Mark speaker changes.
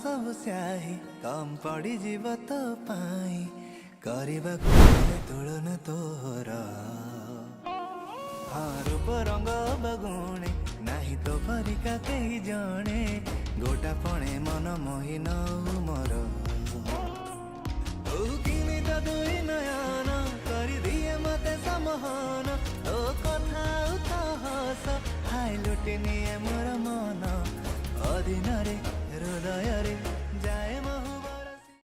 Speaker 1: सब स्याही कम पड़ी जीव तो पाई करबा तुलन तोर हाँ रूप रंग बगुणे नाही तो परिका कही जणे गोटा पणे मन मोहि नऊ मोर किनी तो दुई नयन कर दिए मते समहन ओ कथा तो हस हाय लुटि निए मोर मन अधीन रे हृदय रे